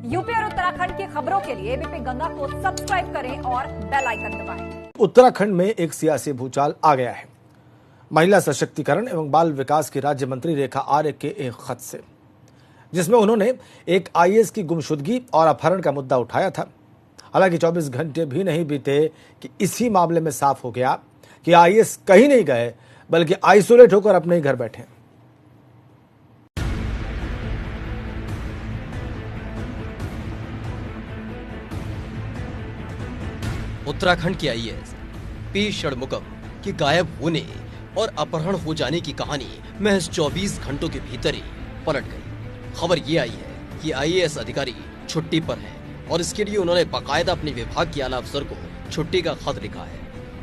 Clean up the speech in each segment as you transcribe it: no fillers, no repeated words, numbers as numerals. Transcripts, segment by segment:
UP और उत्तराखंड की खबरों के लिए एबीपी गंगा को सब्सक्राइब करें और बेल आइकन दबाएं। उत्तराखंड में एक सियासी भूचाल आ गया है। महिला सशक्तिकरण एवं बाल विकास की राज्य मंत्री रेखा आर्य के एक खत से, जिसमें उन्होंने एक आईएएस की गुमशुदगी और अपहरण का मुद्दा उठाया था। हालांकि 24 घंटे भी नहीं बीते कि इसी मामले में साफ हो गया कि आईएएस कहीं नहीं गए, बल्कि आइसोलेट होकर अपने ही घर बैठे। उत्तराखंड के आईएएस पी षणमुगम के गायब होने और अपहरण हो जाने की कहानी महज 24 घंटों के भीतर ही पलट गई। खबर ये आई है कि आईएएस अधिकारी छुट्टी पर हैं और इसके लिए उन्होंने बाकायदा अपने विभाग के आला अफसर को छुट्टी का खत लिखा है।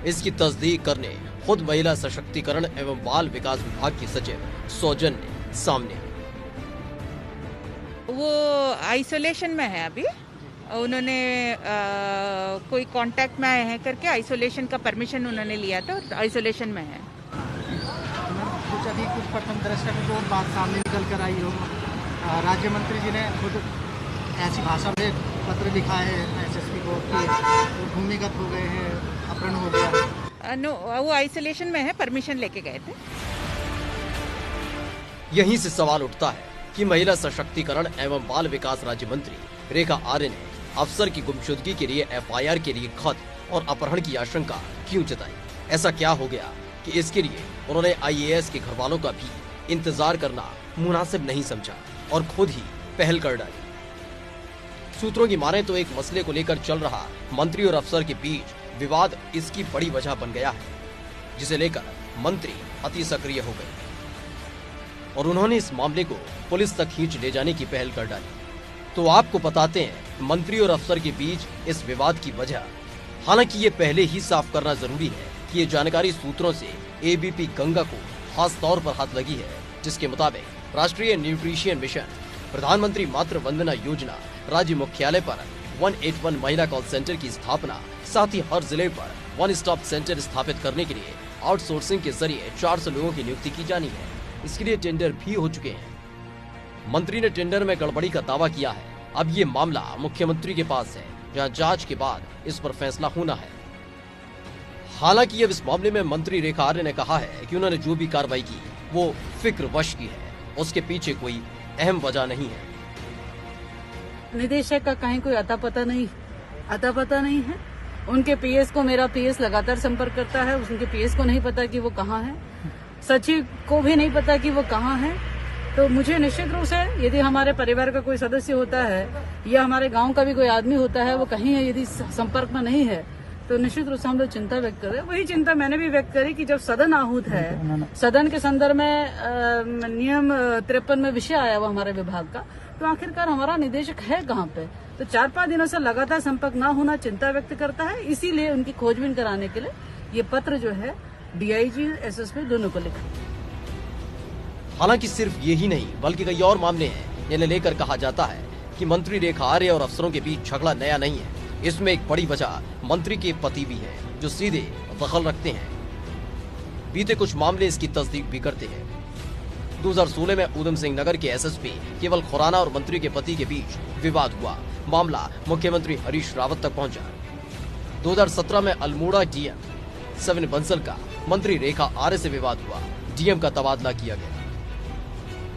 इसकी तस्दीक करने खुद महिला सशक्तिकरण एवं बाल विकास विभाग की सचिव सौजन्य सामने आई। वो आइसोलेशन में है अभी। उन्होंने कोई कांटेक्ट में आए हैं करके आइसोलेशन का परमिशन उन्होंने लिया था और आइसोलेशन में है। कुछ अभी कुछ प्रथम दृष्टया में जो बात सामने निकल कर आई हो, राज्य मंत्री जी ने खुद ऐसी भाषा में पत्र लिखा है एसएसपी को कि वो भूमिगत हो गए हैं, अपहरण हो गया। नो, वो आइसोलेशन में है, परमिशन लेके गए थे। यहीं से सवाल उठता है कि महिला सशक्तिकरण एवं बाल विकास राज्य मंत्री रेखा आर्य ने अफसर की गुमशुदगी के लिए एफआईआर के लिए खत और अपहरण की आशंका क्यों जताई? ऐसा क्या हो गया कि इसके लिए उन्होंने आईएएस के घर वालों का भी इंतजार करना मुनासिब नहीं समझा और खुद ही पहल कर डाली? सूत्रों की माने तो एक मसले को लेकर चल रहा मंत्री और अफसर के बीच विवाद इसकी बड़ी वजह बन गया है, जिसे लेकर मंत्री अति सक्रिय हो गए और उन्होंने इस मामले को पुलिस तक खींच ले जाने की पहल कर डाली। तो आपको बताते हैं मंत्री और अफसर के बीच इस विवाद की वजह। हालांकि ये पहले ही साफ करना जरूरी है कि ये जानकारी सूत्रों से एबीपी गंगा को खास तौर पर हाथ लगी है, जिसके मुताबिक राष्ट्रीय न्यूट्रिशन मिशन, प्रधानमंत्री मातृ वंदना योजना, राज्य मुख्यालय पर 181 महिला कॉल सेंटर की स्थापना, साथ ही हर जिले पर वन स्टॉप सेंटर स्थापित करने के लिए आउटसोर्सिंग के जरिए 400 लोगों की नियुक्ति की जानी है। इसके लिए टेंडर भी हो चुके हैं। मंत्री ने टेंडर में गड़बड़ी का दावा किया है। अब ये मामला मुख्यमंत्री के पास है, जहां जांच के बाद इस पर फैसला होना है। हालांकि अब इस मामले में मंत्री रेखा आर्य ने कहा है कि उन्होंने जो भी कार्रवाई की वो फिक्रवश की है, उसके पीछे कोई अहम वजह नहीं है। निदेशक का कहीं कोई अता पता नहीं है। उनके पीएस को मेरा पीएस लगातार संपर्क करता है, उनके पीएस को नहीं पता कि वो कहाँ है, सचिव को भी नहीं पता कि वो कहाँ है। तो मुझे निश्चित रूप से यदि हमारे परिवार का कोई सदस्य होता है या हमारे गांव का भी कोई आदमी होता है, वो कहीं है, यदि संपर्क में नहीं है, तो निश्चित रूप से हम लोग चिंता व्यक्त कर रहे हैं। वही चिंता मैंने भी व्यक्त करी कि जब सदन आहूत है, सदन के संदर्भ में नियम 53 में विषय आया हुआ हमारे विभाग का, तो आखिरकार हमारा निदेशक है कहाँ पे? तो 4-5 दिनों से लगातार संपर्क न होना चिंता व्यक्त करता है। इसीलिए उनकी खोजबीन कराने के लिए ये पत्र जो है डीआईजी एसएसपी दोनों को लिखा। हालांकि सिर्फ यही नहीं बल्कि कई और मामले हैं जिन्हें लेकर कहा जाता है कि मंत्री रेखा आर्य और अफसरों के बीच झगड़ा नया नहीं है। इसमें एक बड़ी वजह मंत्री के पति भी है, जो सीधे दखल रखते हैं। बीते कुछ मामले इसकी तस्दीक भी करते हैं। 2016 में ऊधम सिंह नगर के एसएसपी केवल खुराना और मंत्री के पति के बीच विवाद हुआ। मामला मुख्यमंत्री हरीश रावत तक पहुंचा। 2017 में अल्मोड़ा डीएम 7 बंसल का मंत्री रेखा आर्य से विवाद हुआ। डीएम का तबादला किया गया।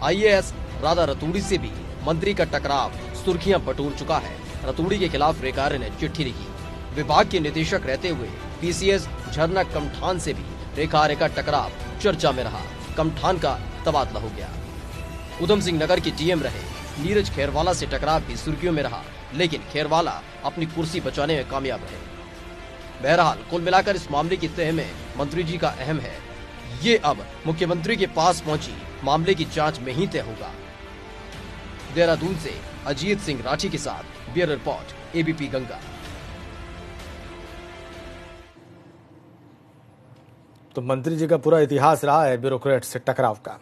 आईएएस राधा रतूड़ी से भी मंत्री का टकराव सुर्खियां बटोर चुका है। रतूड़ी के खिलाफ रेखा आर्य ने चिट्ठी लिखी। विभाग के निदेशक रहते हुए पीसीएस झरना कमठान से भी रेखा आर्य का टकराव चर्चा में रहा। कमठान का तबादला हो गया। ऊधम सिंह नगर के डीएम रहे नीरज खैरवाला से टकराव भी सुर्खियों में रहा, लेकिन खैरवाला अपनी कुर्सी बचाने में कामयाब रहे। बहरहाल कुल मिलाकर इस मामले की तह में मंत्री जी का अहम है। ये अब मुख्यमंत्री के पास पहुंची मामले की जांच में ही तय होगा। देहरादून से अजीत सिंह राठी के साथ ब्यूरो रिपोर्ट एबीपी गंगा। तो मंत्री जी का पूरा इतिहास रहा है ब्यूरोक्रेट से टकराव का।